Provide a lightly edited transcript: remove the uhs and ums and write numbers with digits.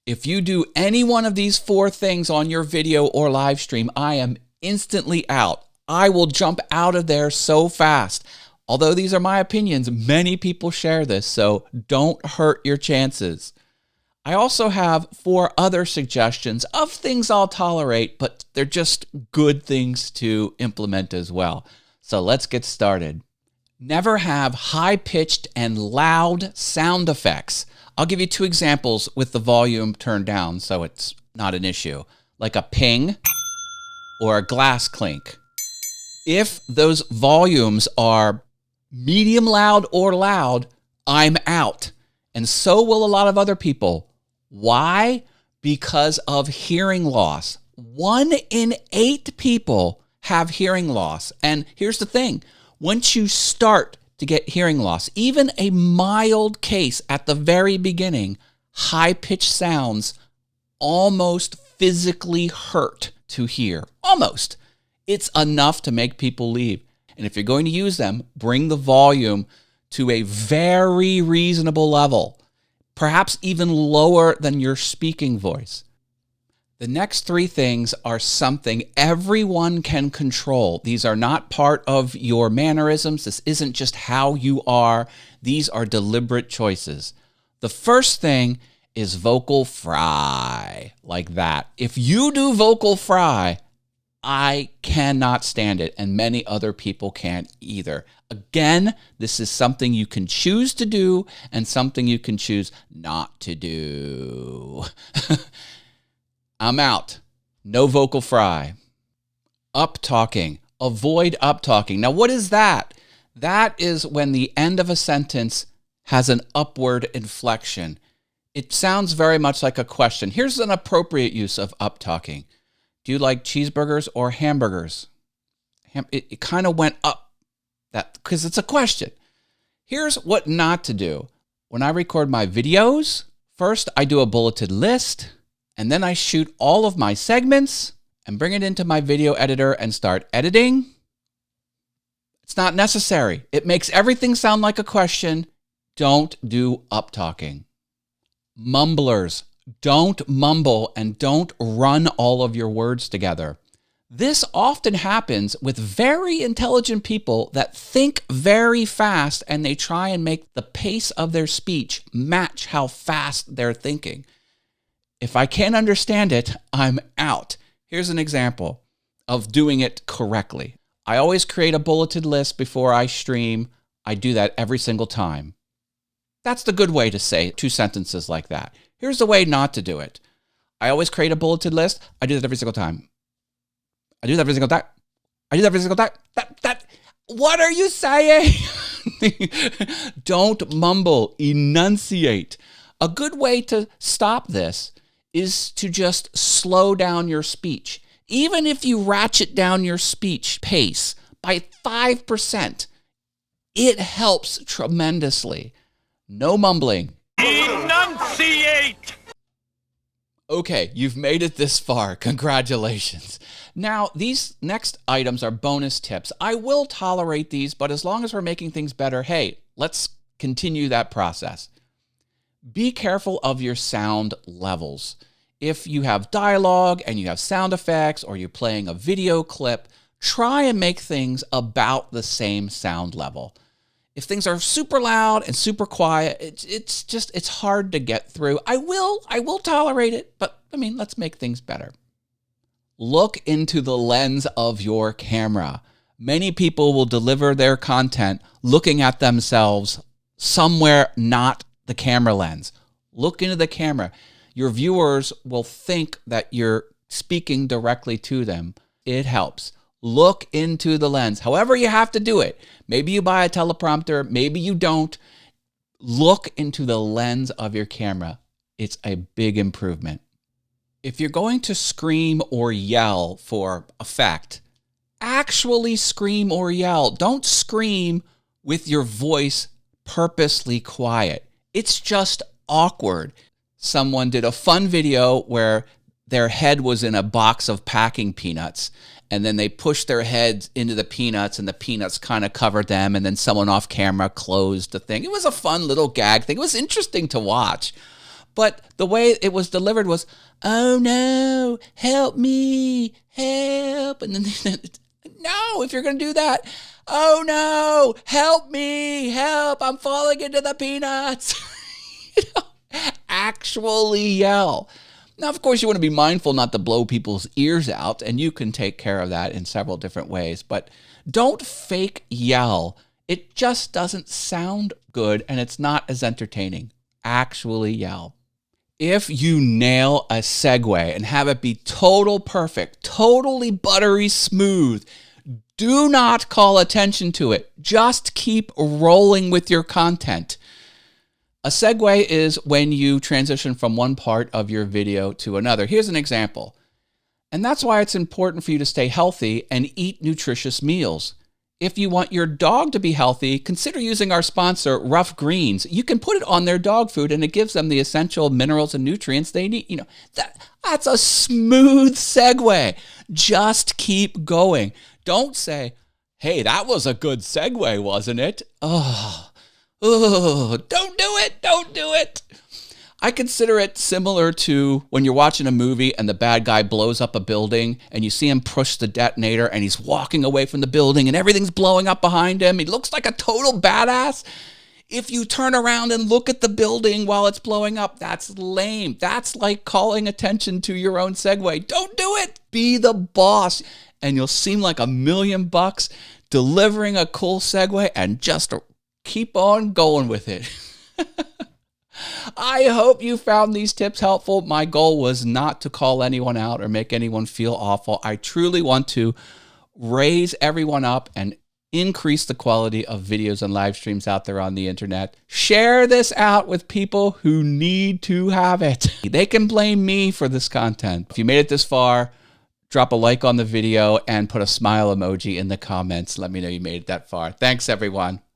If you do any one of these 4 things on your video or live stream, I am instantly out. I will jump out of there so fast. Although these are my opinions, many people share this, so don't hurt your chances. I also have 4 other suggestions of things I'll tolerate, but they're just good things to implement as well. So let's get started. Never have high-pitched and loud sound effects. I'll give you 2 examples with the volume turned down so it's not an issue, like a ping or a glass clink. If those volumes are medium loud or loud, I'm out. And so will a lot of other people. Why? Because of hearing loss. 1 in 8 people have hearing loss. And here's the thing. Once you start to get hearing loss, even a mild case at the very beginning, high-pitched sounds almost physically hurt to hear. Almost. It's enough to make people leave. And if you're going to use them, bring the volume to a very reasonable level, perhaps even lower than your speaking voice. The next 3 things are something everyone can control. These are not part of your mannerisms. This isn't just how you are. These are deliberate choices. The first thing is vocal fry, like that. If you do vocal fry, I cannot stand it, and many other people can't either. Again, this is something you can choose to do and something you can choose not to do. I'm out. No vocal fry. Up talking. Avoid up talking. Now, what is that? That is when the end of a sentence has an upward inflection. It sounds very much like a question. Here's an appropriate use of up talking. Do you like cheeseburgers or hamburgers? It kind of went up because it's a question. Here's what not to do. When I record my videos, first I do a bulleted list, and then I shoot all of my segments and bring it into my video editor and start editing. It's not necessary. It makes everything sound like a question. Don't do up talking. Mumblers. Don't mumble and don't run all of your words together. This often happens with very intelligent people that think very fast and they try and make the pace of their speech match how fast they're thinking. If I can't understand it, I'm out. Here's an example of doing it correctly. I always create a bulleted list before I stream. I do that every single time. That's the good way to say 2 sentences like that. Here's the way not to do it. I always create a bulleted list. I do that every single time. I do that every single time. I do that every single time. What are you saying? Don't mumble. Enunciate. A good way to stop this is to just slow down your speech. Even if you ratchet down your speech pace by 5%, it helps tremendously. No mumbling. Enunciate! Okay, you've made it this far. Congratulations. Now, these next items are bonus tips. I will tolerate these, but as long as we're making things better, hey, let's continue that process. Be careful of your sound levels. If you have dialogue and you have sound effects or you're playing a video clip, try and make things about the same sound level. If things are super loud and super quiet, it's hard to get through. I will tolerate it, but let's make things better. Look into the lens of your camera. Many people will deliver their content looking at themselves somewhere not the camera lens. Look into the camera. Your viewers will think that you're speaking directly to them. It helps. Look into the lens. However you have to do it. Maybe you buy a teleprompter. Maybe you don't. Look into the lens of your camera. It's a big improvement. If you're going to scream or yell for effect, actually scream or yell. Don't scream with your voice purposely quiet. It's just awkward. Someone did a fun video where their head was in a box of packing peanuts, and then they pushed their heads into the peanuts, and the peanuts kind of covered them, and then someone off camera closed the thing. It was a fun little gag thing. It was interesting to watch. But the way it was delivered was, "Oh no, help me, help." And then, no, if you're going to do that, "Oh no, help me, help, I'm falling into the peanuts." Actually yell. Now, of course, you want to be mindful not to blow people's ears out, and you can take care of that in several different ways, but don't fake yell. It just doesn't sound good, and it's not as entertaining. Actually yell. If you nail a segue and have it be total perfect, totally buttery smooth, do not call attention to it. Just keep rolling with your content. A segue is when you transition from one part of your video to another. Here's an example. And that's why it's important for you to stay healthy and eat nutritious meals. If you want your dog to be healthy, consider using our sponsor, Rough Greens. You can put it on their dog food and it gives them the essential minerals and nutrients they need. That's a smooth segue. Just keep going. Don't say, "Hey, that was a good segue, wasn't it?" Don't do it. Don't do it. I consider it similar to when you're watching a movie and the bad guy blows up a building and you see him push the detonator and he's walking away from the building and everything's blowing up behind him. He looks like a total badass. If you turn around and look at the building while it's blowing up, that's lame. That's like calling attention to your own segue. Don't do it. Be the boss and you'll seem like $1,000,000 delivering a cool segue and just keep on going with it. I hope you found these tips helpful. My goal was not to call anyone out or make anyone feel awful. I truly want to raise everyone up and increase the quality of videos and live streams out there on the internet. Share this out with people who need to have it. They can blame me for this content. If you made it this far, drop a like on the video and put a smile emoji in the comments. Let me know you made it that far. Thanks, everyone.